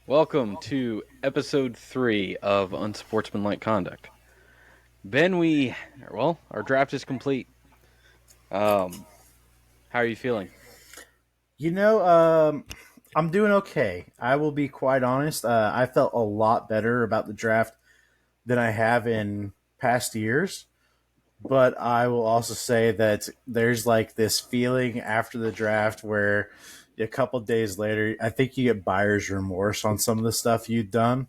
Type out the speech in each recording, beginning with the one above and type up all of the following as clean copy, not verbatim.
Welcome to episode 3 of Unsportsmanlike Conduct. Ben, our draft is complete. How are you feeling? You know, I'm doing okay. I will be quite honest. I felt a lot better about the draft than I have in past years. But I will also say that there's like this feeling after the draft where a couple days later, I think you get buyer's remorse on some of the stuff you've done.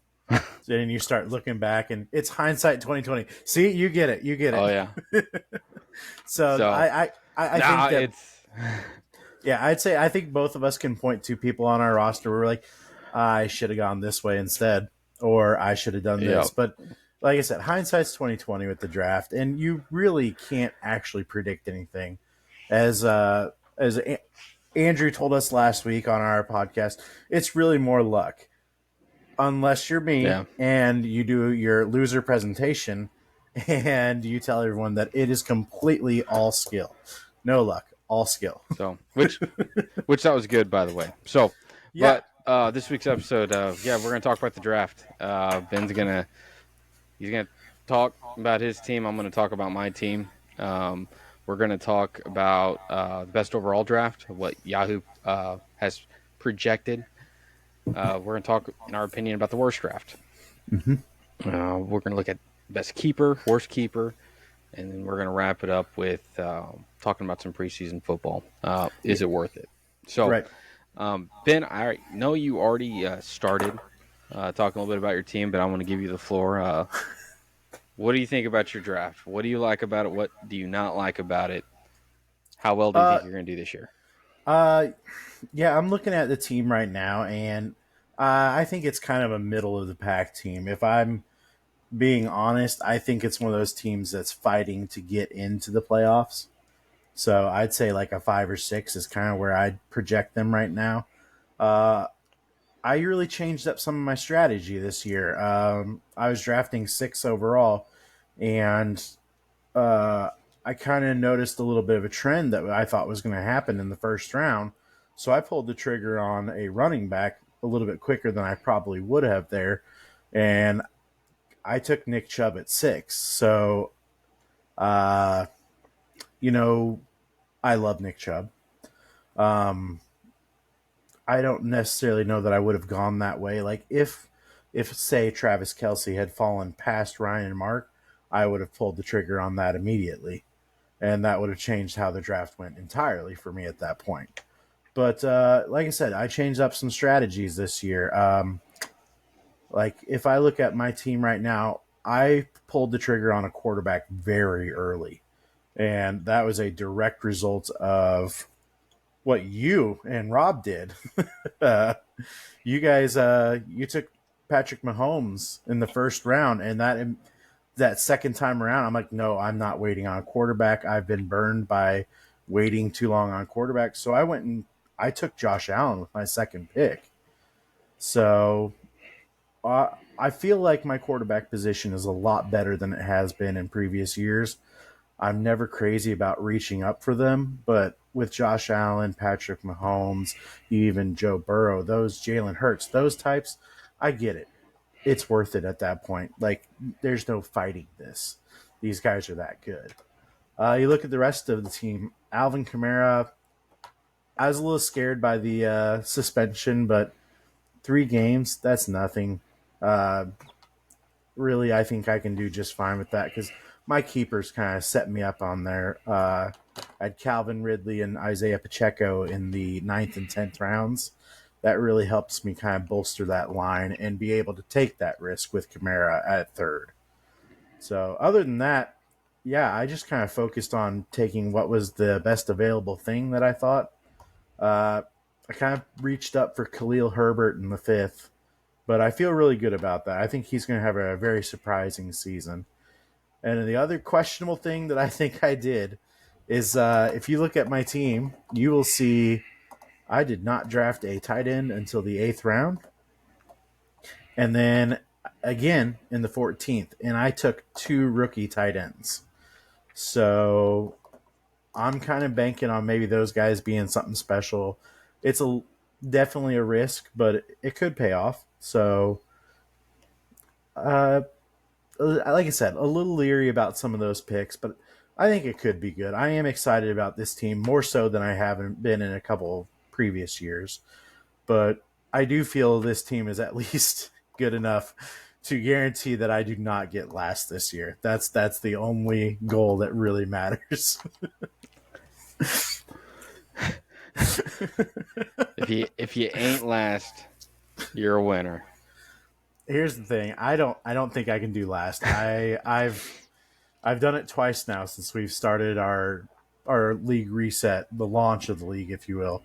Then you start looking back, and it's hindsight 2020. See, you get it, you get Oh yeah. it. So So, I think that it's yeah, I think both of us can point to people on our roster where we're like, I should have gone this way instead, or I should have done yep. this. But like I said, hindsight's 2020 with the draft, and you really can't actually predict anything. As Andrew told us last week on our podcast, it's really more luck, unless you're me Yeah. and you do your loser presentation, and you tell everyone that it is completely all skill, no luck, all skill. So, which that was good by the way. So, Yeah. but this week's episode we're going to talk about the draft. Ben's going to he's going to talk about his team. I'm going to talk about my team. We're going to talk about the best overall draft, what Yahoo has projected. We're going to talk, in our opinion, about the worst draft. Mm-hmm. We're going to look at best keeper, worst keeper, and then we're going to wrap it up with talking about some preseason football. Is it worth it? So, Right. Ben, I know you already started talking a little bit about your team, but I want to give you the floor. What do you think about your draft? What do you like about it? What do you not like about it? How well do you Uh, think you're going to do this year? uh, yeah, I'm looking at the team right now, and I think it's kind of a middle of the pack team. If I'm being honest, I think it's one of those teams that's fighting to get into the playoffs. So I'd say like a 5 or 6 is kind of where I'd project them right now. Uh, I really changed up some of my strategy this year. I was drafting 6 overall, and uh, I kind of noticed a little bit of a trend that I thought was going to happen in the first round. So I pulled the trigger on a running back a little bit quicker than I probably would have there. And I took Nick Chubb at 6. So, uh, you know, I love Nick Chubb. Um, I don't necessarily know that I would have gone that way. Like if say Travis Kelsey had fallen past Ryan and Mark, I would have pulled the trigger on that immediately, and that would have changed how the draft went entirely for me at that point. But like I said, I changed up some strategies this year. Like if I look at my team right now, I pulled the trigger on a quarterback very early, and that was a direct result of what you and Rob did. uh, you guys, you took Patrick Mahomes in the first round, and that second time around, I'm like, no, I'm not waiting on a quarterback. I've been burned by waiting too long on quarterback. So I went and I took Josh Allen with my second pick. So I feel like my quarterback position is a lot better than it has been in previous years. I'm never crazy about reaching up for them, but with Josh Allen, Patrick Mahomes, even Joe Burrow, those Jalen Hurts, those types, I get it. It's worth it at that point. Like, there's no fighting this. These guys are that good. You look at the rest of the team. Alvin Kamara, I was a little scared by the suspension, but 3 games, that's nothing. Uh, really, I think I can do just fine with that because my keepers kind of set me up on there. I had Calvin Ridley and Isaiah Pacheco in the ninth and 10th rounds. That really helps me kind of bolster that line and be able to take that risk with Kamara at third. So, other than that, yeah, I just kind of focused on taking what was the best available thing that I thought. Uh, I kind of reached up for Khalil Herbert in the fifth, but I feel really good about that. I think he's going to have a very surprising season. And the other questionable thing that I think I did is if you look at my team, you will see I did not draft a tight end until the 8th round. And then again in the 14th. And I took 2 rookie tight ends. So I'm kind of banking on maybe those guys being something special. It's a definitely a risk, but it could pay off. So, uh, like I said, a little leery about some of those picks, but I think it could be good. I am excited about this team more so than I haven't been in a couple of previous years. But I do feel this team is at least good enough to guarantee that I do not get last this year. That's the only goal that really matters. If you ain't last, you're a winner. Here's the thing. I don't think I can do last. I've done it twice now since we've started our league reset, the launch of the league, if you will.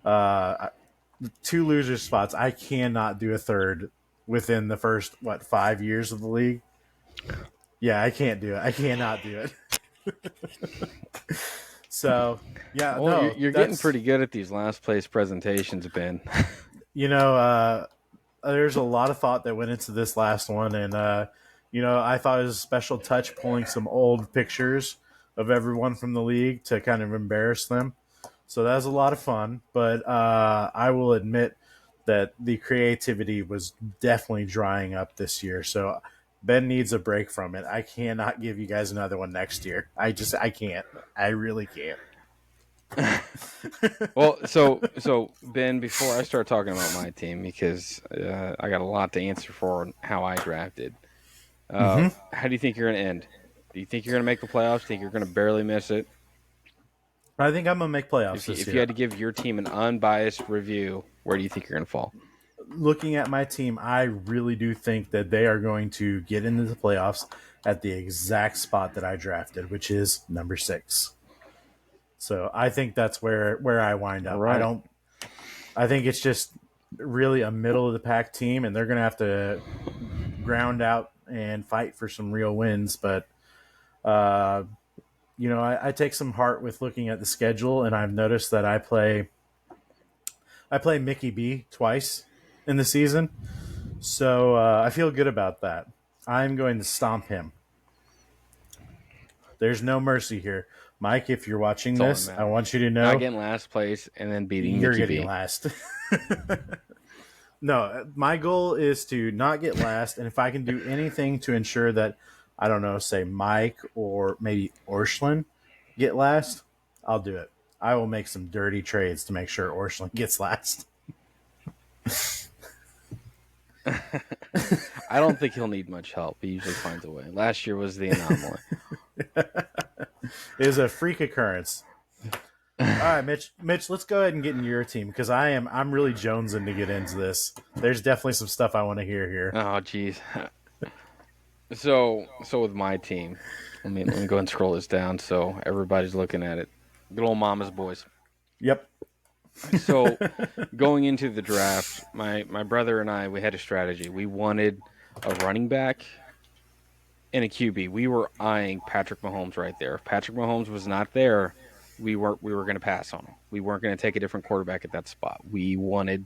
Uh, two loser spots. I cannot do a third within the first 5 years of the league. Yeah, I can't do it. I cannot do it. So yeah, Well, you're, no, you're getting that's pretty good at these last place presentations, Ben. you know, there's a lot of thought that went into this last one, and I thought it was a special touch pulling some old pictures of everyone from the league to kind of embarrass them. So that was a lot of fun, but I will admit that the creativity was definitely drying up this year. So Ben needs a break from it. I cannot give you guys another one next year. I can't. I really can't. Well, so Ben, before I start talking about my team, because I got a lot to answer for on how I drafted. Mm-hmm. How do you think you're going to end? Do you think you're going to make the playoffs? Do you think you're going to barely miss it? I think I'm gonna make playoffs If you, this if you year. had to give your team an unbiased review, where do you think you're going to fall? Looking at my team, I really do think that they are going to get into the playoffs at the exact spot that I drafted, which is number 6. So I think that's where I wind All up. right. I think it's just really a middle of the pack team, and they're going to have to ground out and fight for some real wins. But uh, I take some heart with looking at the schedule, and I've noticed that I play Mickey B twice in the season, so I feel good about that. I'm going to stomp him. There's no mercy here, Mike. If you're watching That's all that this, I matters. want you to Not know getting last place and then beating you're Mickey getting B. last. No, my goal is to not get last, and if I can do anything to ensure that, I don't know, say Mike or maybe Orschlin get last, I'll do it. I will make some dirty trades to make sure Orschlin gets last. I don't think he'll need much help. He usually finds a way. Last year was the anomaly. It is a freak occurrence. All right, Mitch. Mitch, let's go ahead and get into your team because I'm really jonesing to get into this. There's definitely some stuff I want to hear here. Oh, geez. So with my team, let me go and scroll this down so everybody's looking at it. Good old mama's boys. Yep. So going into the draft, my brother and I we had a strategy. We wanted a running back and a QB. We were eyeing Patrick Mahomes right there. If Patrick Mahomes was not there, we were going to pass on him. We weren't going to take a different quarterback at that spot. We wanted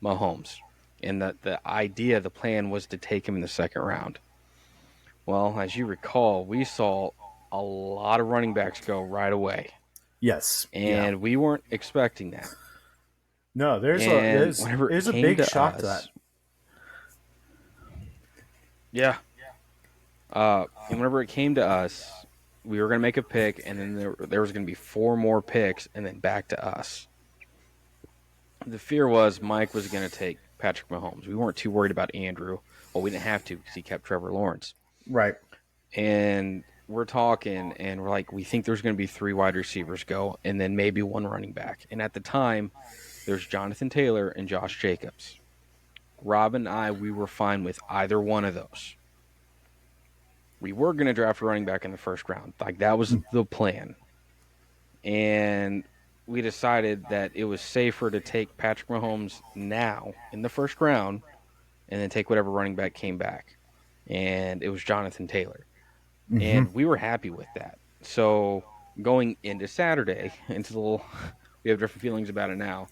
Mahomes, and the plan was to take him in the second round. Well, as you recall, we saw a lot of running backs go right away, Yes. Yeah. and we weren't expecting that. No, there's a And there's whenever it there's a came big to shock to that. us, yeah, and whenever it came to us, we were going to make a pick, and then there was going to be four more picks, and then back to us. The fear was Mike was going to take Patrick Mahomes. We weren't too worried about Andrew. Well, we didn't have to because he kept Trevor Lawrence. Right. And we're talking, and we're like, we think there's going to be three wide receivers go, and then maybe one running back. And at the time, there's Jonathan Taylor and Josh Jacobs. Rob and I, we were fine with either one of those. We were going to draft a running back in the first round. Like, that was the plan. And we decided that it was safer to take Patrick Mahomes now in the first round and then take whatever running back came back. And it was Jonathan Taylor. Mm-hmm. And we were happy with that. So going into Saturday, we have different feelings about it now,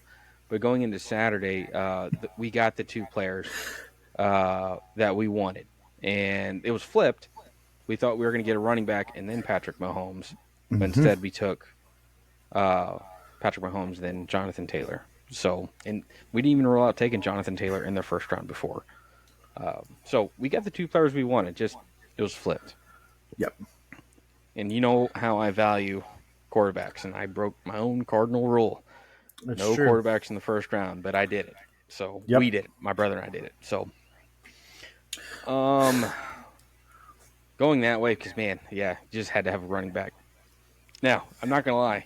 but going into Saturday, we got the two players that we wanted. And it was flipped. We thought we were going to get a running back and then Patrick Mahomes, but Mm-hmm. instead we took Patrick Mahomes, then Jonathan Taylor. So, and we didn't even rule out taking Jonathan Taylor in the first round before. So we got the two players we wanted. Just it was flipped. Yep. And you know how I value quarterbacks, and I broke my own cardinal rule: That's no true. quarterbacks in the first round. But I did it. So we Yep. did it. My brother and I did it. So, um, going that way because man, yeah, you just had to have a running back. Now I'm not gonna lie.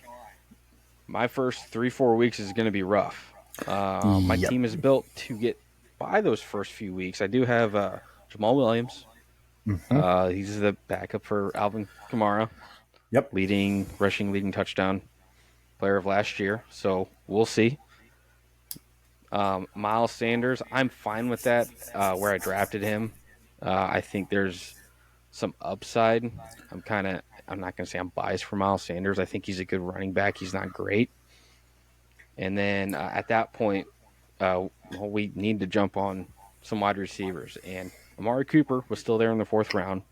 My first 3-4 weeks is gonna be rough. My Yep. team is built to get by those first few weeks. I do have Jamal Williams. Hmm. He's the backup for Alvin Kamara, Yep. leading touchdown player of last year. So we'll see. Miles Sanders, I'm fine with that. Where I drafted him, I think there's some upside. I'm not going to say I'm biased for Miles Sanders. I think he's a good running back. He's not great. And then at that point, we need to jump on some wide receivers. And Amari Cooper was still there in the fourth round.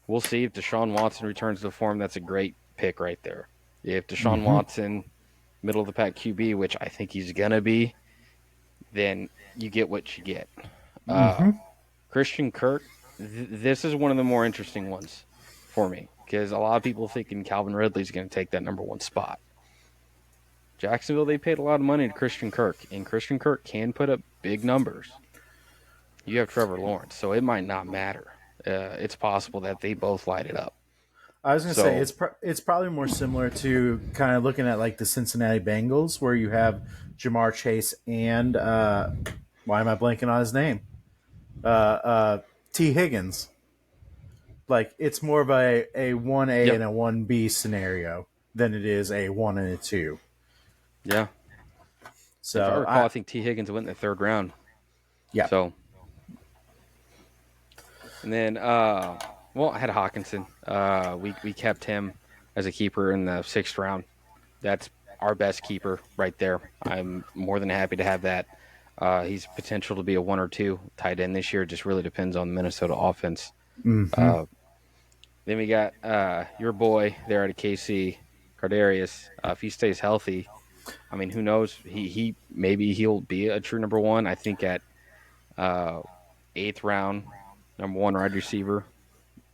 We'll see if Deshaun Watson returns to form. That's a great pick right there. If Deshaun Hmm. Watson, middle of the pack QB, which I think he's gonna be, then you get what you get. Uh, Hmm. Christian Kirk, this is one of the more interesting ones for me because a lot of people thinking Calvin Ridley's going to take that number one spot. Jacksonville, they paid a lot of money to Christian Kirk, and Christian Kirk can put up big numbers. You have Trevor Lawrence, so it might not matter. It's possible that they both light it up. I was gonna say So, it's probably more similar to kind of looking at like the Cincinnati Bengals, where you have Jamar Chase and why am I blanking on his name? T Higgins. Like it's more of a 1A yeah, and a 1B scenario than it is a 1 and a 2. yeah. If I So recall, I I think T. Higgins went in the third round. yeah. So, and then, well, I had Hawkinson. We kept him as a keeper in the sixth round. That's our best keeper right there. I'm more than happy to have that. He's potential to be a one or two tight end this year. It just really depends on the Minnesota offense. Hmm. Uh, then we got your boy there at KC, Cardarius. If he stays healthy, I mean, who knows? He maybe he'll be a true number one. I think at uh, eighth round, number one wide receiver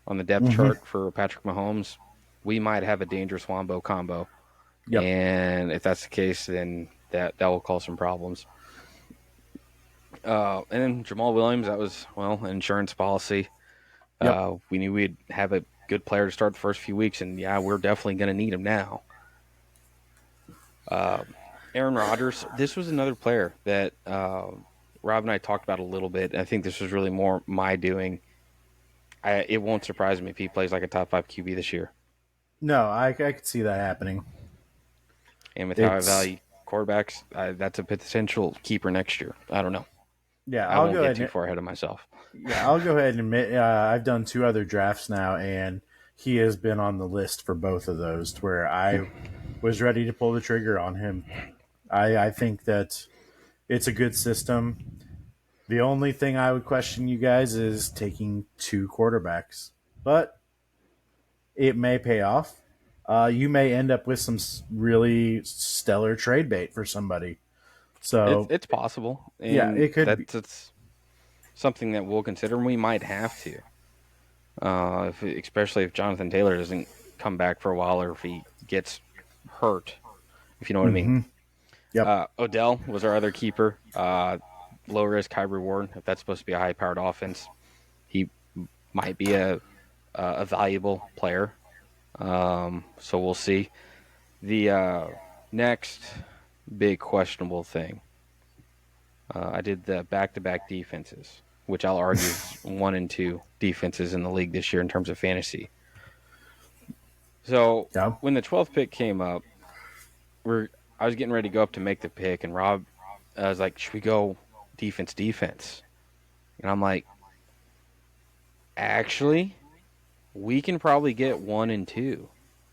on the depth Hmm. chart for Patrick Mahomes. We might have a dangerous Wombo combo. Yep. And if that's the case, then that will cause some problems. And then Jamal Williams, that was an insurance policy. Yep. We knew we'd have a good player to start the first few weeks, and yeah, we're definitely going to need him now. Uh, Aaron Rodgers, this was another player that Rob and I talked about a little bit. I think this was really more my doing. It won't surprise me if he plays like a top five QB this year. No, I could see that happening. And with how I It's value quarterbacks, that's a potential keeper next year. I don't know. yeah. I I'll won't go get ahead too and far ahead of myself. I'll go ahead and admit I've done two other drafts now, and he has been on the list for both of those. To where I was ready to pull the trigger on him. I think that it's a good system. The only thing I would question you guys is taking two quarterbacks, but it may pay off. You may end up with some really stellar trade bait for somebody. It's So it's possible, yeah, and it could be. that's something that we'll consider. We might have to, especially if Jonathan Taylor doesn't come back for a while, or if he gets hurt. If you know what I mean. Mm-hmm. Yep. Odell was our other keeper. Low risk, high reward. If that's supposed to be a high powered offense, he might be a valuable player. So we'll see. The next big questionable thing. I did the back to back defenses, which I'll argue is one and two defenses in the league this year in terms of fantasy. So Yeah. when the 12th pick came up, we're I was getting ready to go up to make the pick, and Rob was like, "Should we go defense, defense?" And I'm like, "Actually, we can probably get one and two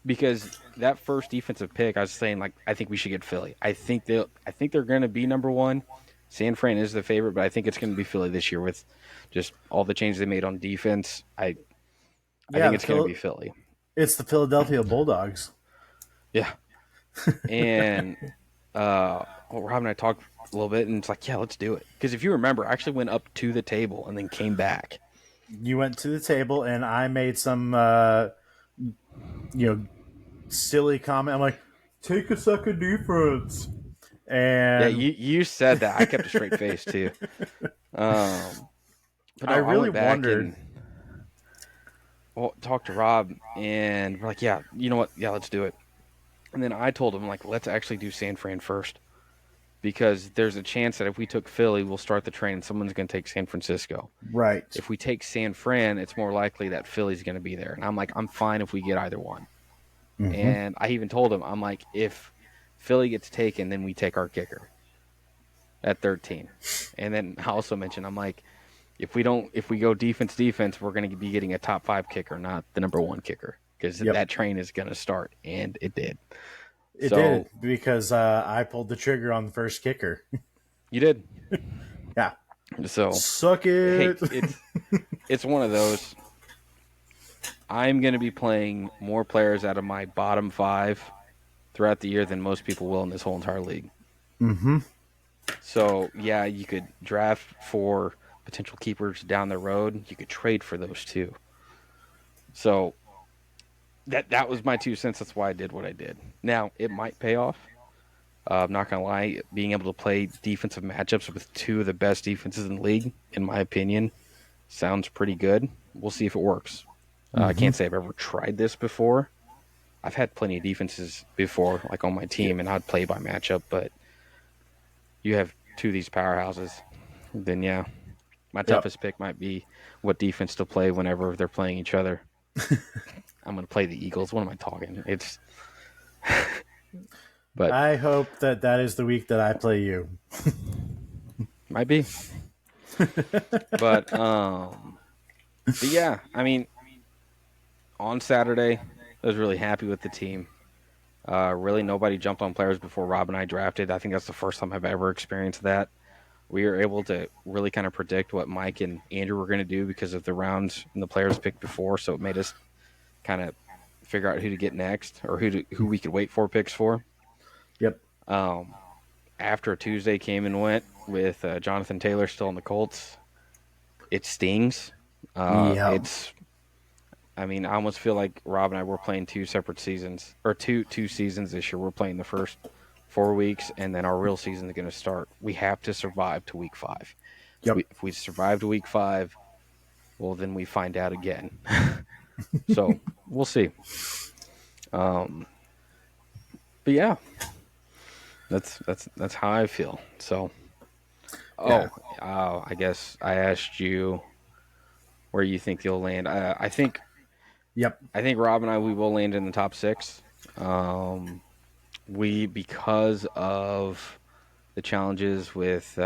because that first defensive pick, I was saying like, I think we should get Philly. I think they're going to be number one. San Fran is the favorite, but I think it's going to be Philly this year with just all the changes they made on defense. I Yeah. think it's going to be Philly. It's the Philadelphia Bulldogs. Yeah, and well, Rob and I talked a little bit, and it's like, yeah, let's do it. Because if you remember, I actually went up to the table and then came back. You went to the table, and I made some, you know, silly comment. I'm like, take a second defense, Yeah, and you said that. I kept a straight face too. Um, but I no, I really went back wondered. and talked to Rob, and we're like, yeah, you know what? Yeah, let's do it. And then I told him like, let's actually do San Fran first because there's a chance that if we took Philly, we'll start the train and someone's going to take San Francisco. Right. If we take San Fran, it's more likely that Philly's going to be there. And I'm like, I'm fine if we get either one. Mm-hmm. And I even told him, I'm like, if Philly gets taken, then we take our kicker at 13. And then I also mentioned, I'm like, if we go defense, we're going to be getting a top 5 kicker, not the number 1 kicker, because Yep. that train is going to start, and it did. It did So because I pulled the trigger on the first kicker. you did. Yeah. So Suck hey, it. it's one of those. I'm going to be playing more players out of my bottom 5 throughout the year than most people will in this whole entire league. Mm-hmm. So yeah, you could draft for potential keepers down the road. You could trade for those too. So that was my 2 cents. That's why I did what I did. Now it might pay off. I'm not gonna lie, being able to play defensive matchups with 2 of the best defenses in the league, in my opinion, sounds pretty good. We'll see if it works. I Mm-hmm. can't say I've ever tried this before. I've had plenty of defenses before, like on my Yep. team, and I'd play by matchup. But you have 2 of these powerhouses, then yeah, my Yep. toughest pick might be what defense to play whenever they're playing each other. I'm going to play the Eagles. What am I talking? It's but I hope that that is the week that I play you. might be. But but yeah, I mean, on Saturday, I was really happy with the team. Really, nobody jumped on players before Rob and I drafted. I think that's the first time I've ever experienced that. We were able to really kind of predict what Mike and Andrew were going to do because of the rounds and the players picked before. So it made us kind of figure out who to get next or who we could wait for picks for. Yep. Um, After Tuesday came and went with Jonathan Taylor still in the Colts, it stings. Yep. It's I mean, I almost feel like Rob and I were playing 2 separate seasons or two seasons this year. We're playing the first 4 weeks, and then our real season is going to start. We have to survive to week 5. Yep. If we survive to week 5, well, then we find out again. So we'll see. Um, but yeah, that's how I feel. So, Yeah. I guess I asked you where you think you'll land. Yep. I think Rob and I we will land in the top 6. We because of the challenges with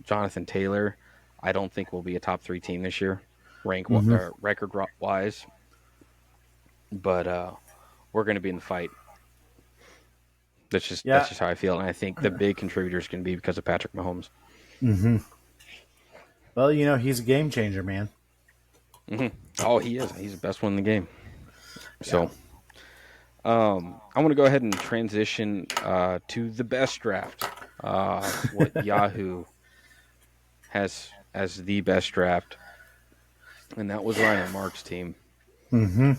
Jonathan Taylor, I don't think we'll be a top 3 team this year, Mm-hmm. record wise. But we're going to be in the fight. That's Yeah. just how I feel, and I think the big contributor is going to be because of Patrick Mahomes. Mm-hmm. Well, he's a game changer, man. Oh, he is. He's the best one in the game. Yeah. So, I want to go ahead and transition to the best draft. What Yahoo has as the best draft, and that was Ryan and Mark's team. Mm-hmm.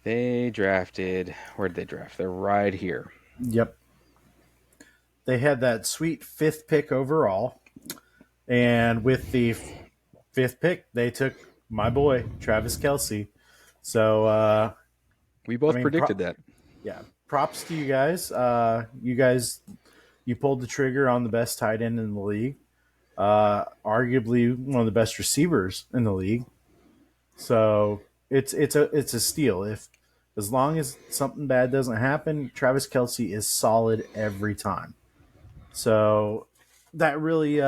They drafted. Where did they draft? They're right here. Yep. They had that sweet fifth pick overall, and with the fifth pick, they took my boy Travis Kelsey. So, We I both mean, predicted that. yeah, props to you guys. You pulled the trigger on the best tight end in the league. Arguably one of the best receivers in the league. So it's a steal. If as long as something bad doesn't happen, Travis Kelsey is solid every time. So that really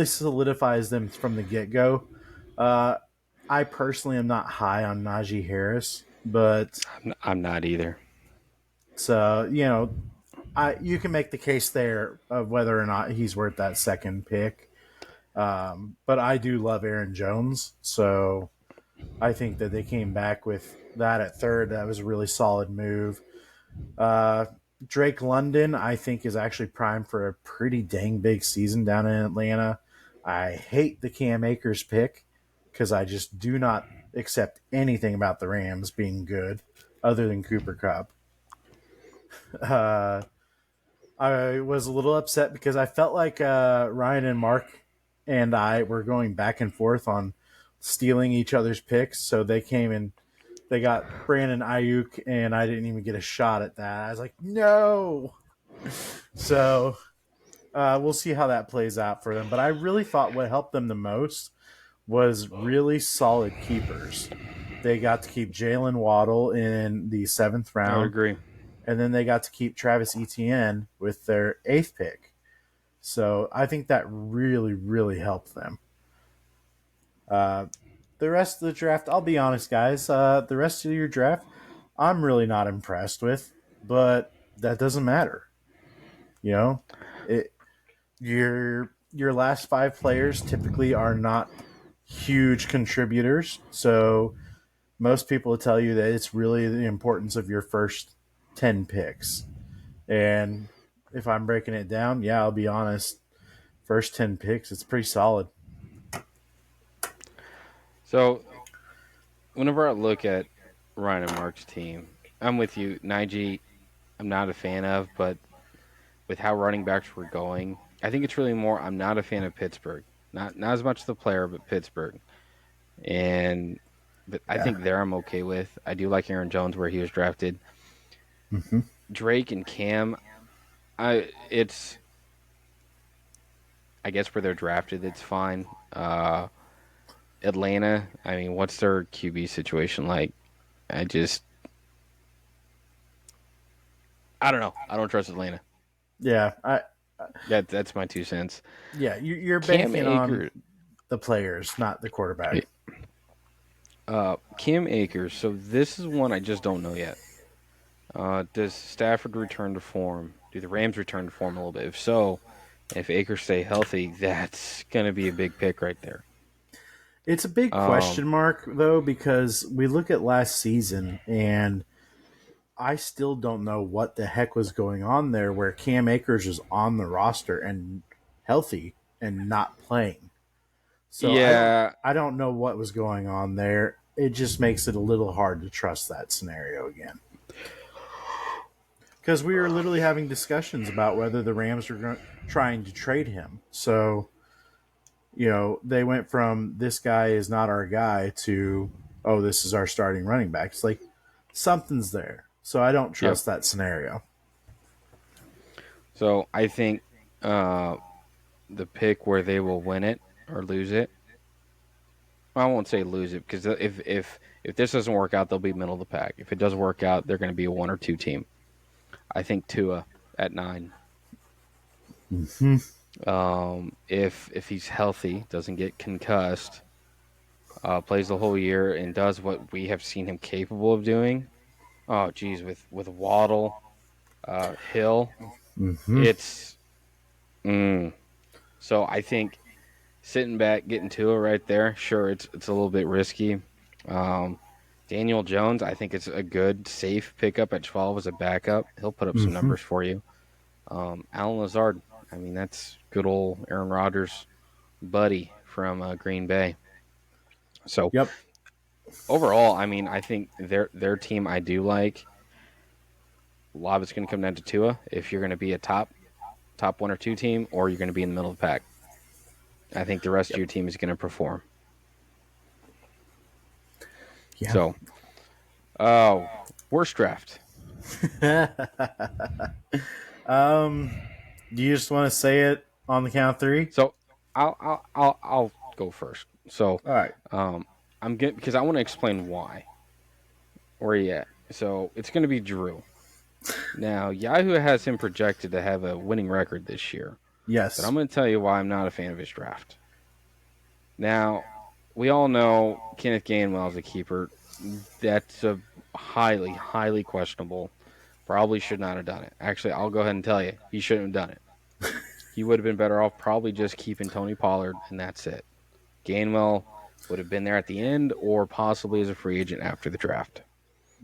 solidifies them from the get go. Uh, I personally am not high on Najee Harris, but I'm not either. so you can make the case there of whether or not he's worth that second pick. But I do love Aaron Jones, so I think that they came back with that at third. That was a really solid move. Drake London, I think, is actually primed for a pretty dang big season down in Atlanta. I hate the Cam Akers pick because I just do not accept anything about the Rams being good other than Cooper Cup. Uh, I was a little upset because I felt like Ryan and Mark and I were going back and forth on stealing each other's picks. So they came and they got Brandon Ayuk, and I didn't even get a shot at that. I was like, no. So we'll see how that plays out for them. But I really thought what helped them the most was really solid keepers. They got to keep Jalen Waddle in the seventh I would round, agree. and then they got to keep Travis Etienne with their eighth pick. So I think that really, really helped them. Uh, the rest of the draft, I'll be honest, guys. The rest of your draft, I'm really not impressed with, but that doesn't matter. You know, it, your last five players typically are not huge contributors, so most people will tell you that it's really the importance of your first 10 picks. And if I'm breaking it down, yeah, I'll be honest. First 10 picks, it's pretty solid. So whenever I look at Ryan and Mark's team, I'm with you. Najee, I'm not a fan of, but with how running backs were going, I think it's really more. I'm not a fan of Pittsburgh. Not as much the player, but Pittsburgh. And but I Yeah. think there I'm okay with. I do like Aaron Jones where he was drafted. Mm-hmm. Drake and Cam, it's I guess where they're drafted, it's fine. Atlanta, I mean, what's their QB situation like? I just I don't know. I don't trust Atlanta. Yeah. That's my 2 cents. Yeah. You're Cam banking on Akers, the players, not the quarterback. Cam Akers. So this is one I just don't know yet. Does Stafford return to form? Do the Rams return to form a little bit? If so, if Akers stay healthy, that's gonna be a big pick right there. It's a big Um, question mark, though, because we look at last season and I still don't know what the heck was going on there where Cam Akers is on the roster and healthy and not playing. So yeah, I don't know what was going on there. It just makes it a little hard to trust that scenario again. Because we were literally having discussions about whether the Rams were trying to trade him. So, they went from this guy is not our guy to, oh, this is our starting running back. It's like something's there. So I don't yep. trust that scenario. So I think uh, the pick where they will win it or lose it. I won't say lose it because if this doesn't work out, they'll be middle of the pack. If it does work out, they're going to be a 1 or 2 team. I think Tua at 9. Mm-hmm. If he's healthy, doesn't get concussed, plays the whole year, and does what we have seen him capable of doing. Oh, geez, with Waddle, Hill, Mm-hmm. it's so I think sitting back, getting Tua right there. Sure, it's a little bit risky. Um, Daniel Jones, I think it's a good safe pickup at 12 as a backup. He'll put up some Mm-hmm. numbers for you. Alan Lazard, I mean that's good old Aaron Rodgers buddy from Green Bay. So Yep. overall, I mean, I think their team I do like. A lot of it's going to come down to Tua. If you're going to be a top 1 or 2 team, or you're going to be in the middle of the pack, I think the rest of Yep. your team is going to perform. Yeah. So, oh, worst draft. um, do you just want to say it on the count of three? So, I'll go first. So, All right. um, I'm good because I want to explain why. Where you at? So it's going to be Drew. Now, Yahoo has him projected to have a winning record this year, but I'm Yes. going to tell you why I'm not a fan of his draft. Now, we all know Kenneth Gainwell is a keeper. That's a highly questionable. Probably should not have done it. Actually, I'll go ahead and tell you, he shouldn't have done it. He would have been better off probably just keeping Tony Pollard, and that's it. Gainwell would have been there at the end, or possibly as a free agent after the draft.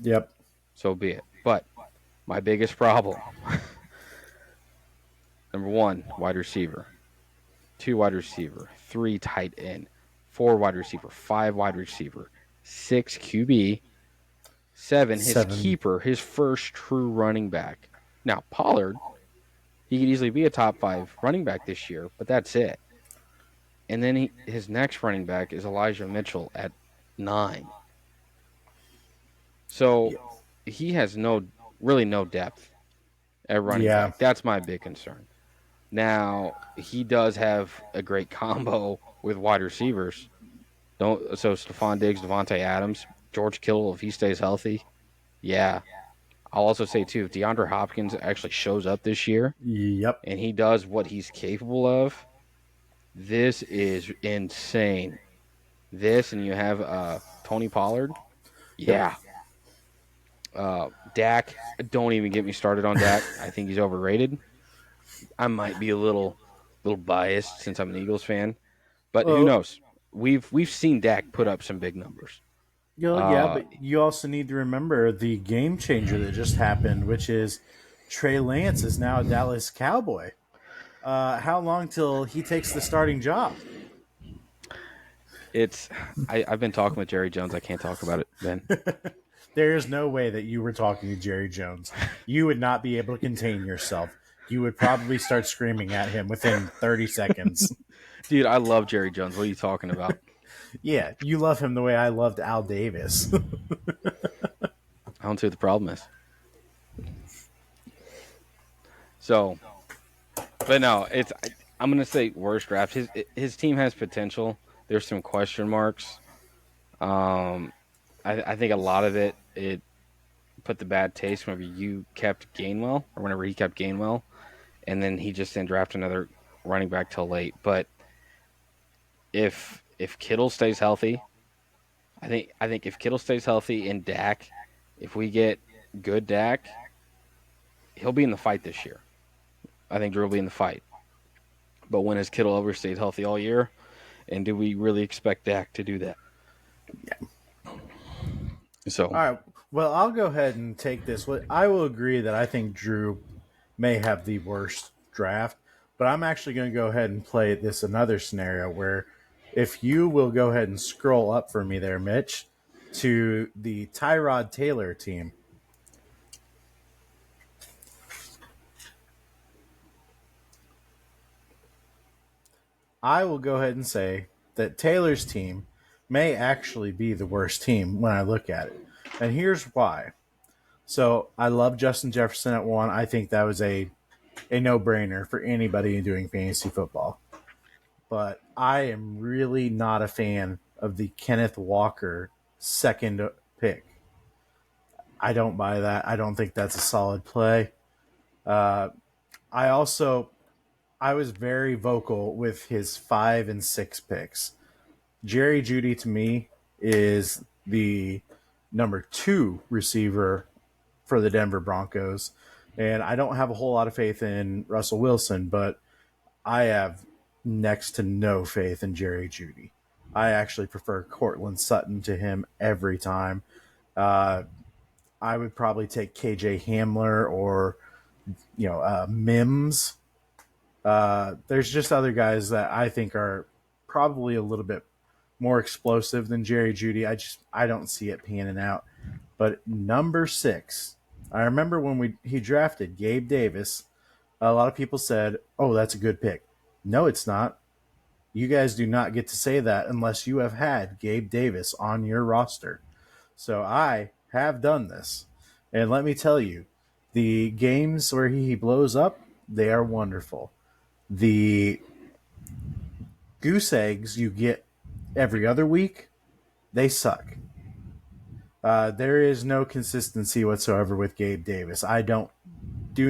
Yep. So be it. But My biggest problem: number one, wide receiver; two, wide receiver; three, tight end; four, wide receiver; five, wide receiver; six, QB; seven, his Seven. keeper, his first true running back. Now Pollard, he could easily be a top five running back this year, but that's it. And then his next running back is Elijah Mitchell at nine. So he has really no depth at running Yeah. back. That's my big concern. Now he does have a great combo with wide receivers. Don't so Stephon Diggs, Devontae Adams, George Kittle if he stays healthy. Yeah, I'll also say too if DeAndre Hopkins actually shows up this year Yep. and he does what he's capable of, this is insane. This and you have Tony Pollard. Yep. Yeah, Dak. Don't even get me started on Dak. I think he's overrated. I might be a little biased since I'm an Eagles fan, but who Well, knows? We've seen Dak put up some big numbers. yeah, Uh, but you also need to remember the game changer that just happened, which is Trey Lance is now a Dallas Cowboy. How long till he takes the starting job? it's I've been talking with Jerry Jones. I can't talk about it, Ben. There is no way that you were talking to Jerry Jones. You would not be able to contain yourself. You would probably start screaming at him within 30 seconds. Dude, I love Jerry Jones. What are you talking about? Yeah, you love him the way I loved Al Davis. I don't see what the problem is. So, but no, I'm gonna say worst draft. His team has potential. There's some question marks. Um, I think a lot of it put the bad taste whenever you kept Gainwell or whenever he kept Gainwell, and then he just didn't draft another running back till late. But if Kittle stays healthy, I think if Kittle stays healthy and Dak, if we get good Dak, he'll be in the fight this year. I think Drew will be in the fight. But when has Kittle ever stayed healthy all year? And do we really expect Dak to do that? So All right. Well, I'll go ahead and take this. I will agree that I think Drew may have the worst draft, but I'm actually going to go ahead and play this another scenario where if you will go ahead and scroll up for me there, Mitch, to the Tyrod Taylor team. I will go ahead and say that Taylor's team may actually be the worst team when I look at it. And here's why. So I love Justin Jefferson at one. I think that was a no brainer for anybody doing fantasy football. But I am really not a fan of the Kenneth Walker second pick. I don't buy that. I don't think that's a solid play. Uh, I also I was very vocal with his 5 and 6 picks. Jerry Judy to me is the number 2 receiver for the Denver Broncos, and I don't have a whole lot of faith in Russell Wilson, but I have next to no faith in Jerry Judy. I actually prefer Cortland Sutton to him every time. Uh, I would probably take KJ Hamler or Mims. There's just other guys that I think are probably a little bit more explosive than Jerry Judy. I don't see it panning out. But number 6, I remember when he drafted Gabe Davis. A lot of people said, "Oh, that's a good pick." No, it's not. You guys do not get to say that unless you have had Gabe Davis on your roster. So I have done this. And let me tell you, the games where he blows up, they are wonderful. The goose eggs you get every other week, they suck. There is no consistency whatsoever with Gabe Davis. I do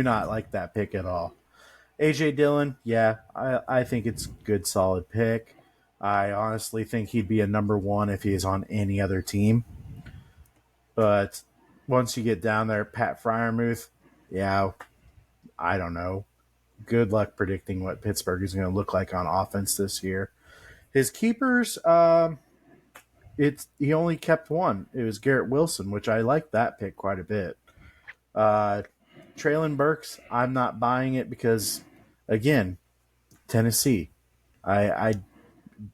not like that pick at all. AJ Dillon, yeah, I think it's a good, solid pick. I honestly think he'd be a number 1 if he is on any other team. But once you get down there, Pat Fryermuth, yeah, I don't know. Good luck predicting what Pittsburgh is going to look like on offense this year. His keepers, he only kept one. It was Garrett Wilson, which I like that pick quite a bit. Traylon Burks, I'm not buying it because, again, Tennessee. I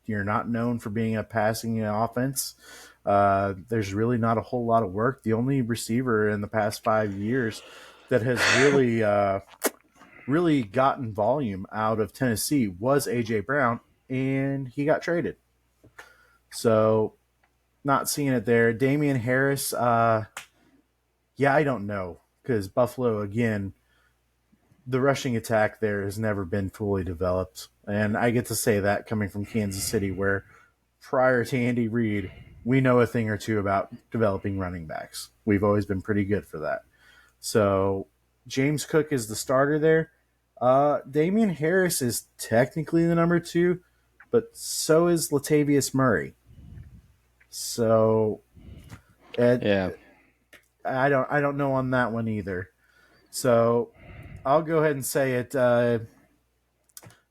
You're not known for being a passing offense. There's really not a whole lot of work. The only receiver in the past 5 years that has really gotten volume out of Tennessee was AJ Brown, and he got traded. So not seeing it there. Damian Harris, yeah, I don't know because Buffalo again, the rushing attack there has never been fully developed, and I get to say that coming from Kansas City, where prior to Andy Reid, we know a thing or two about developing running backs. We've always been pretty good for that. So James Cook is the starter there. Damian Harris is technically the number two, but so is Latavius Murray. So it, Yeah. I don't know on that one either. So I'll go ahead and say it.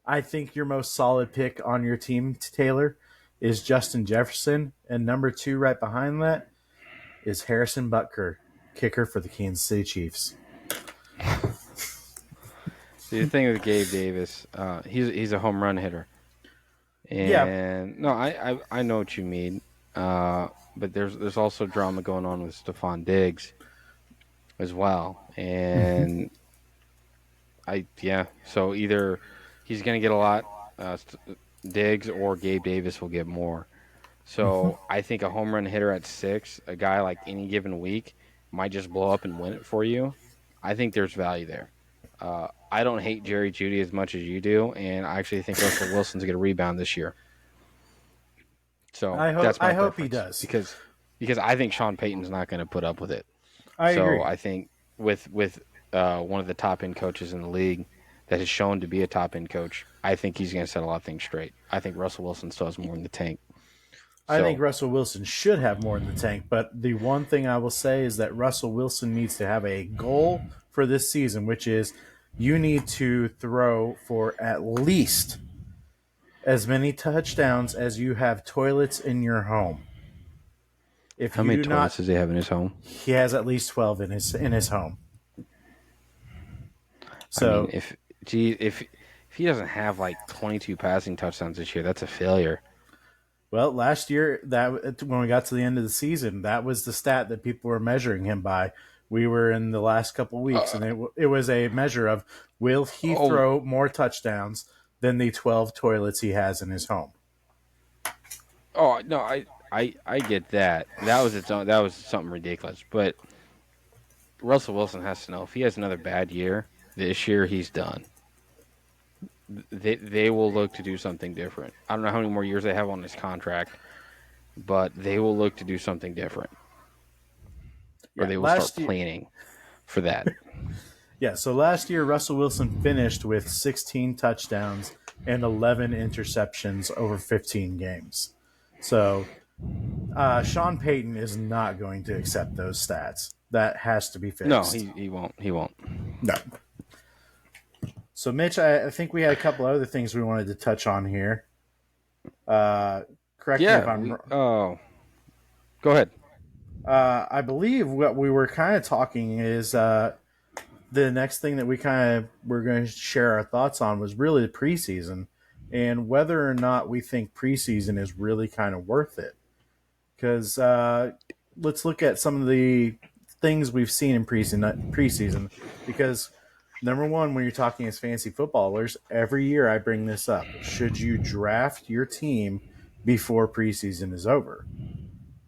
I think your most solid pick on your team, Taylor, is Justin Jefferson, and number two right behind that is Harrison Butker, kicker for the Kansas City Chiefs. See, the thing with Gabe Davis, he's a home run hitter, Yeah. and no, I know what you mean. But there's also drama going on with Stephon Diggs as well, Mm-hmm. and yeah. So either he's going to get a lot, Diggs, or Gabe Davis will get more. Mm-hmm. So I think a home run hitter at 6, a guy like any given week, might just blow up and win it for you. I think there's value there. I don't hate Jerry Jeudy as much as you do, and I actually think Russell Wilson's going to rebound this year. So that's I my hope he preference does. because I think Sean Payton's not going to put up with it. I So agree. I think with one of the top end coaches in the league that has shown to be a top end coach, I think he's going to set a lot of things straight. I think Russell Wilson still has more in the tank. I think So Russell Wilson should have more in the tank, but the one thing I will say is that Russell Wilson needs to have a goal for this season, which is you need to throw for at least as many touchdowns as you have toilets in your home. If how you many do toilets not, does he have in his home? he has at least 12 in his home. I mean, So, if he doesn't have like 22 passing touchdowns this year, that's a failure. well, last year that when we got to the end of the season, that was the stat that people were measuring him by. We were in the last couple of weeks, Uh, and it was a measure of will he oh, throw more touchdowns than the 12 toilets he has in his home. oh no, I get that. That was something ridiculous. But Russell Wilson has to know if he has another bad year this year, he's done. They will look to do something different. I don't know how many more years they have on this contract, but they will look to do something different, or Yeah, they will start last year. planning for that. Yeah, so last year Russell Wilson finished with 16 touchdowns and 11 interceptions over 15 games. So Sean Payton is not going to accept those stats. That has to be No, fixed. he won't. He won't. No. So, Mitch, I think we had a couple other things we wanted to touch on here. Uh, Correct me if Yeah, I'm we. wrong. Oh, go ahead. I believe what we were kind of talking is the next thing that we kind of were going to share our thoughts on was really the preseason and whether or not we think preseason is really kind of worth it. Because let's look at some of the things we've seen in preseason. Because number one, when you're talking as fantasy footballers, every year I bring this up. Should you draft your team before preseason is over?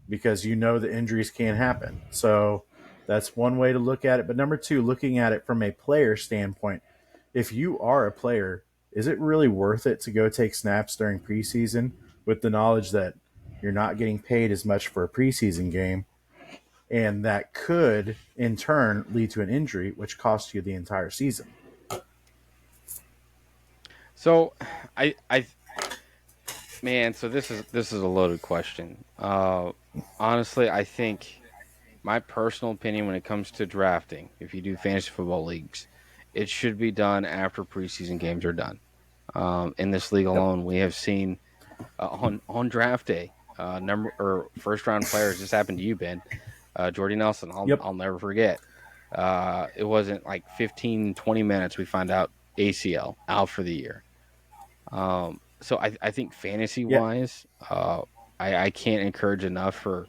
Because you know the injuries can happen. So that's one way to look at it. But number two, looking at it from a player standpoint, if you are a player, is it really worth it to go take snaps during preseason with the knowledge that you're not getting paid as much for a preseason game? And that could, in turn, lead to an injury, which costs you the entire season. So, I man, so this is a loaded question. Honestly, I think my personal opinion when it comes to drafting, if you do fantasy football leagues, it should be done after preseason games are done. In this league Yep. alone, we have seen on draft day, number or first round players. This happened to you, Ben. Jordy Nelson. Yep. I'll never forget. It wasn't like 15, 20 minutes. We find out ACL out for the year. So I think fantasy Yeah. wise, I can't encourage enough for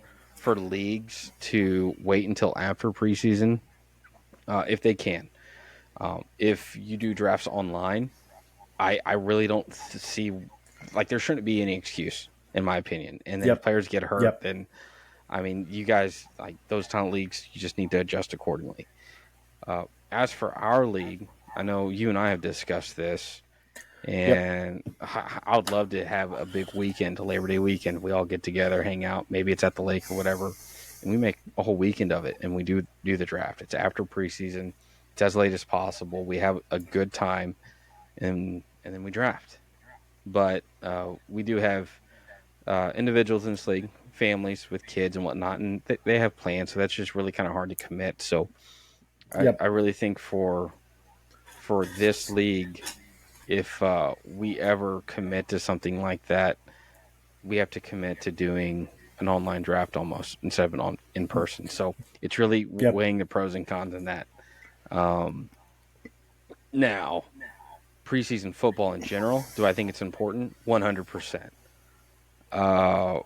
leagues to wait until after preseason if they can. If you do drafts online, I really don't see like there shouldn't be any excuse in my opinion. And then if Yep. players get hurt, Yep. then I mean you guys like those kind of leagues, you just need to adjust accordingly. As for our league, I know you and I have discussed this, Yep. and I would love to have a big weekend, to Labor Day weekend. We all get together, hang out. Maybe it's at the lake or whatever, and we make a whole weekend of it. And we do the draft. It's after preseason. It's as late as possible. We have a good time, and then we draft. But we do have individuals in this league, families with kids and whatnot, and they have plans. So that's just really kind of hard to commit. So I Yep. really think for this league, if we ever commit to something like that, we have to commit to doing an online draft almost instead of an in person. So it's really Yep. weighing the pros and cons in that. Um, Now, preseason football in general, do I think it's important? 100%. Uh,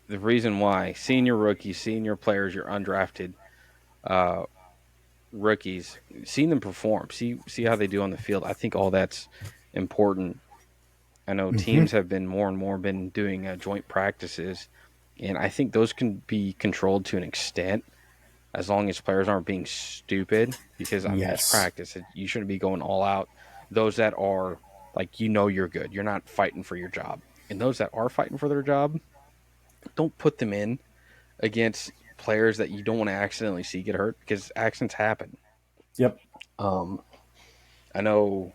the reason why senior rookies, senior players, your undrafted uh, rookies, seeing them perform, see how they do on the field. I think all that's important. I know Mm-hmm. teams have been more and more been doing joint practices, and I think those can be controlled to an extent as long as players aren't being stupid. Because I mean, it's Yes. practice; you shouldn't be going all out. Those that are like you're good, you're not fighting for your job, and those that are fighting for their job, don't put them in against players that you don't want to accidentally see get hurt because accidents happen. Yep. Um, I know,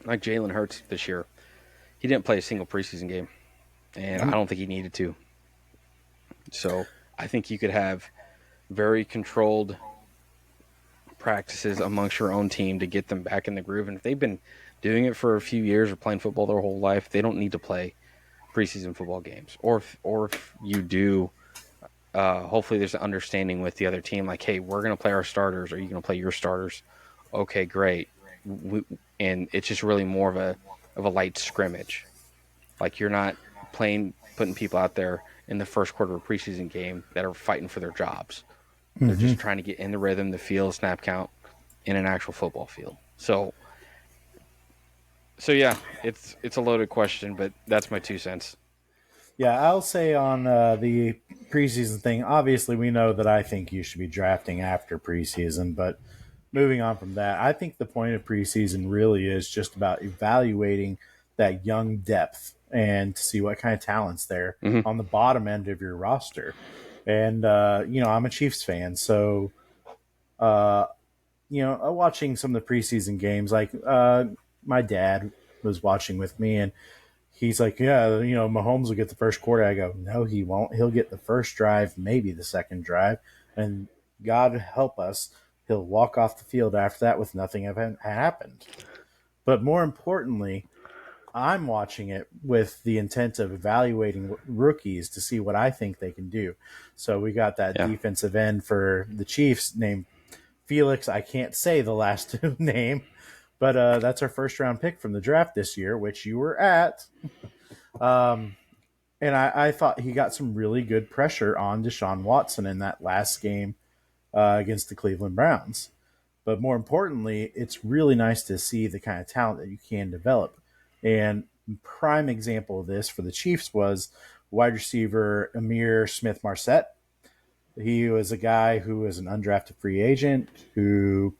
like Jalen Hurts this year, he didn't play a single preseason game, and I Yep. don't think he needed to. So I think you could have very controlled practices amongst your own team to get them back in the groove. And if they've been doing it for a few years or playing football their whole life, they don't need to play preseason football games. Or if you do, hopefully there's an understanding with the other team, like, hey, we're going to play our starters. Are you going to play your starters? Okay, great. We, and it's just really more of a light scrimmage. Like you're not putting people out there in the first quarter of a preseason game that are fighting for their jobs. They're Mm-hmm. just trying to get in the rhythm, the feel, snap count in an actual football field. So yeah, it's a loaded question, but that's my 2 cents. Yeah, I'll say on the preseason thing. Obviously, we know that I think you should be drafting after preseason, but moving on from that, I think the point of preseason really is just about evaluating that young depth and to see what kind of talent's there Hmm. on the bottom end of your roster. And I'm a Chiefs fan, so uh, watching some of the preseason games, like my dad was watching with me, and he's like, yeah, Mahomes will get the first quarter. I go, no, he won't. He'll get the first drive, maybe the second drive, and God help us, he'll walk off the field after that with nothing having happened. But more importantly, I'm watching it with the intent of evaluating rookies to see what I think they can do. So we got that Yeah, defensive end for the Chiefs named Felix. I can't say the last name, but that's our first round pick from the draft this year, which you were at. Um, and I thought he got some really good pressure on Deshaun Watson in that last game against the Cleveland Browns. But more importantly, it's really nice to see the kind of talent that you can develop. And prime example of this for the Chiefs was wide receiver Amir Smith Marset. He was a guy who was an undrafted free agent who,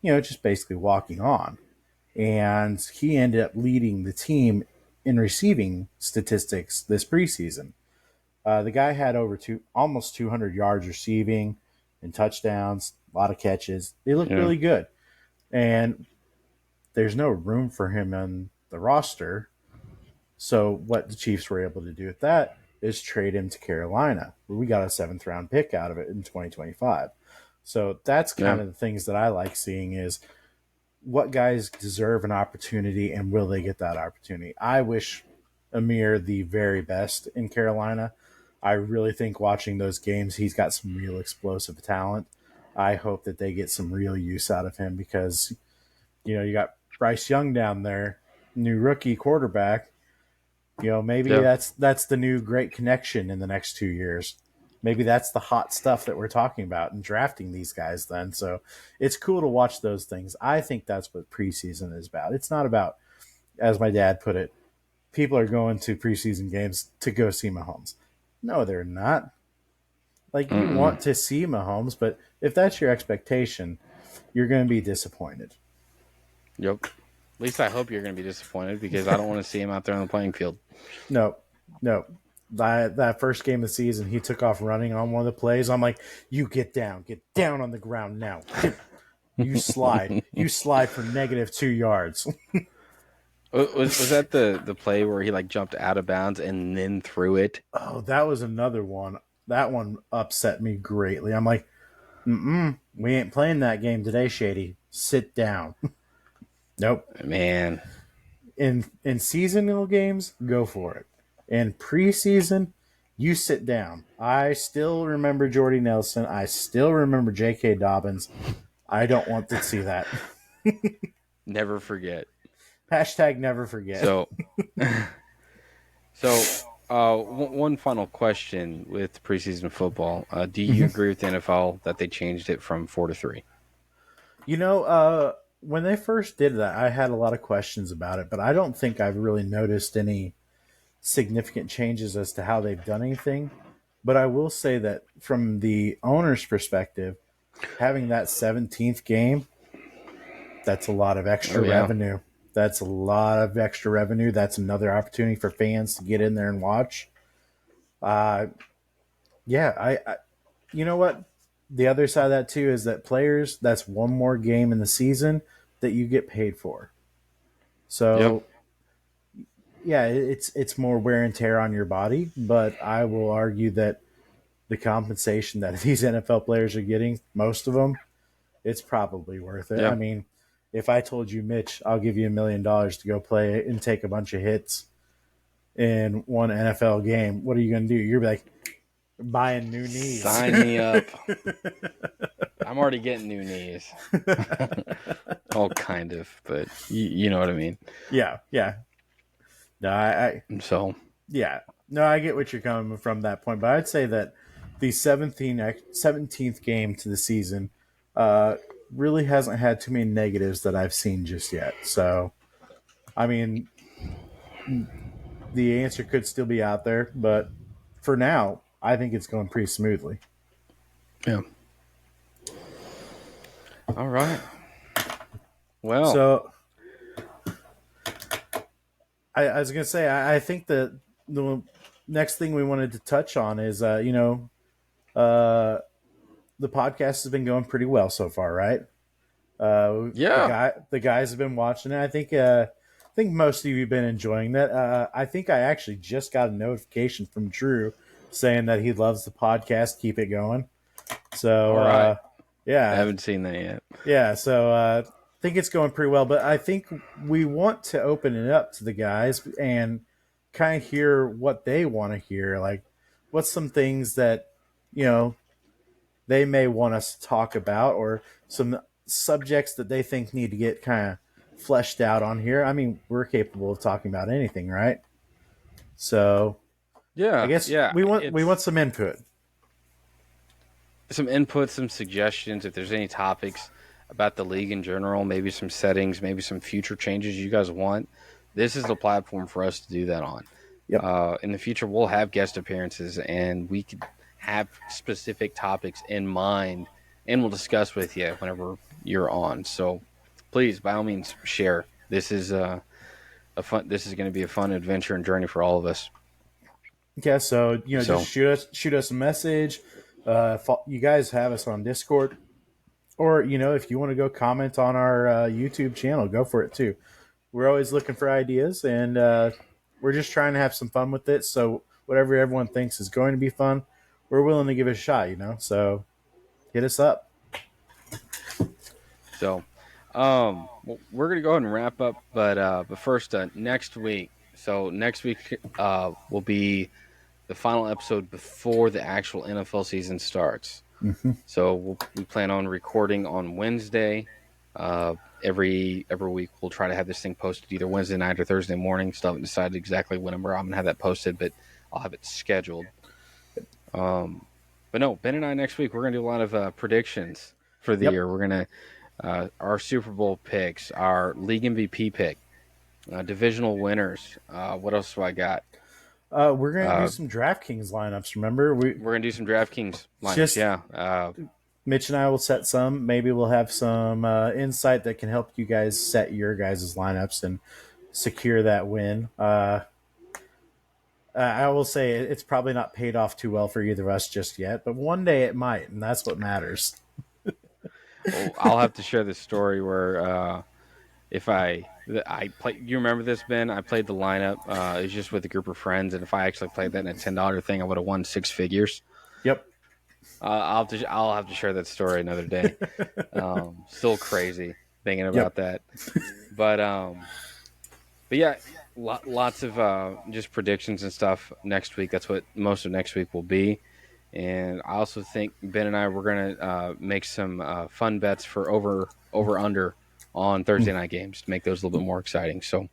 just basically walking on. And he ended up leading the team in receiving statistics this preseason. The guy had almost 200 yards receiving and touchdowns, a lot of catches. They looked yeah, really good. And there's no room for him on the roster. So what the Chiefs were able to do with that is trade him to Carolina, where we got a seventh round pick out of it in 2025. So that's yeah, kind of the things that I like seeing is what guys deserve an opportunity and will they get that opportunity. I wish Amir the very best in Carolina. I really think watching those games, he's got some real explosive talent. I hope that they get some real use out of him because you got Bryce Young down there, new rookie quarterback. Maybe Yeah. that's the new great connection in the next 2 years. Maybe that's the hot stuff that we're talking about and drafting these guys then. So it's cool to watch those things. I think that's what preseason is about. It's not about, as my dad put it, people are going to preseason games to go see Mahomes. No, they're not. Like, you Mm-mm. want to see Mahomes, but if that's your expectation, you're going to be disappointed. Yep. At least I hope you're going to be disappointed because I don't want to see him out there on the playing field. No, no. That first game of the season, he took off running on one of the plays. I'm like, you get down on the ground now. You slide for -2 yards. Was that the play where he like jumped out of bounds and then threw it? Oh, that was another one. That one upset me greatly. I'm like, we ain't playing that game today, Shady. Sit down. Nope. Man. In seasonal games, go for it. In preseason, you sit down. I still remember Jordy Nelson. I still remember J.K. Dobbins. I don't want to see that. Never forget. Hashtag never forget. So, so one final question with preseason football. Do you agree with the NFL that they changed it from 4 to 3? When they first did that, I had a lot of questions about it, but I don't think I've really noticed any significant changes as to how they've done anything. But I will say that from the owner's perspective, having that 17th game, that's a lot of extra Oh yeah. revenue. That's a lot of extra revenue. That's another opportunity for fans to get in there and watch. Uh, yeah, you know what? The other side of that too is that players, that's one more game in the season that you get paid for. Yeah. So yeah, it's more wear and tear on your body, but I will argue that the compensation that these NFL players are getting, most of them, it's probably worth it. I Yeah. mean, if I told you, Mitch, I'll give you $1 million to go play and take a bunch of hits in one NFL game, what are you going to do? You're like buying new knees. Sign me up. I'm already getting new knees. Oh, kind of, but you know what I mean. Yeah, yeah. No, So, yeah. No, I get what you're coming from that point, but I'd say that the 17th game to the season uh, really hasn't had too many negatives that I've seen just yet. So, I mean, the answer could still be out there, but for now, I think it's going pretty smoothly. yeah. All right. Well, So, I was going to say, I think that the next thing we wanted to touch on is, uh, the podcast has been going pretty well so far, right? yeah. The guys have been watching it. I think most of you have been enjoying that. I think I actually just got a notification from Drew saying that he loves the podcast. Keep it going. So All right. I yeah, haven't seen that yet. yeah. So I think it's going pretty well. But I think we want to open it up to the guys and kind of hear what they want to hear. Like, what's some things that you know they may want us to talk about, or some subjects that they think need to get kind of fleshed out on here. I mean, we're capable of talking about anything, right? So I Yeah. guess Yeah. we want It's some input. some input, some suggestions. If there's any topics about the league in general, maybe some settings, maybe some future changes you guys want, this is the platform for us to do that on. Yep. In the future, we'll have guest appearances and we could have specific topics in mind and we'll discuss with you whenever you're on. So please, by all means, share. This is a fun. This is going to be a fun adventure and journey for all of us. Yeah. So just So shoot us a message. You guys have us on Discord, or if you want to go comment on our YouTube channel, go for it too. We're always looking for ideas, and we're just trying to have some fun with it. So whatever everyone thinks is going to be fun, we're willing to give it a shot. So hit us up. So, we're gonna go ahead and wrap up, but first, next week. So next week will be the final episode before the actual NFL season starts. Hmm. We plan on recording on Wednesday. Every week we'll try to have this thing posted either Wednesday night or Thursday morning. Still haven't decided exactly whenever I'm gonna have that posted, but I'll have it scheduled. Um, but no, Ben and I next week we're gonna do a lot of predictions for the Yep. year. We're gonna our Super Bowl picks, our league MVP pick, divisional winners. What else do I got? We're gonna do Uh, some DraftKings lineups. Remember, we we're gonna do some DraftKings lineups. just Yeah, Mitch and I will set some. Maybe we'll have some insight that can help you guys set your guys' lineups and secure that win. I will say it's probably not paid off too well for either of us just yet, but one day it might, and that's what matters. well, I'll have to share this story where if I play. You remember this, Ben? I played the lineup. It was just with a group of friends, and if I actually played that in a $10 thing, I would have won six figures. Yep. I'll have to share that story another day. Still crazy thinking Yep. about that, but but yeah, lots of just predictions and stuff next week. That's what most of next week will be. And I also think Ben and I we're gonna make some fun bets for over under on Thursday night games to make those a little bit more exciting. So,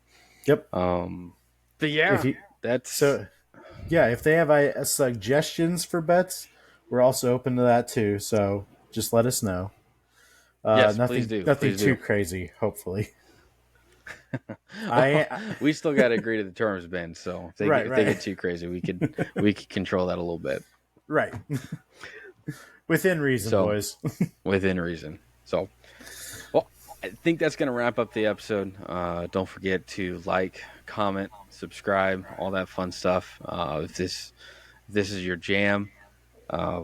Yep. um, but If yeah, you that's so yeah, if they have suggestions for bets, we're also open to that too. So just let us know. yes, please Nothing, do, nothing please do. too crazy. Hopefully, I We still got to agree to the terms, Ben. So right, if they right, get too crazy, we could control that a little bit. right. Within reason, So boys. within reason. So well, I think that's going to wrap up the episode. Don't forget to like, comment, subscribe, all that fun stuff. If this is your jam, uh,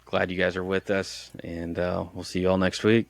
glad you guys are with us, and we'll see you all next week.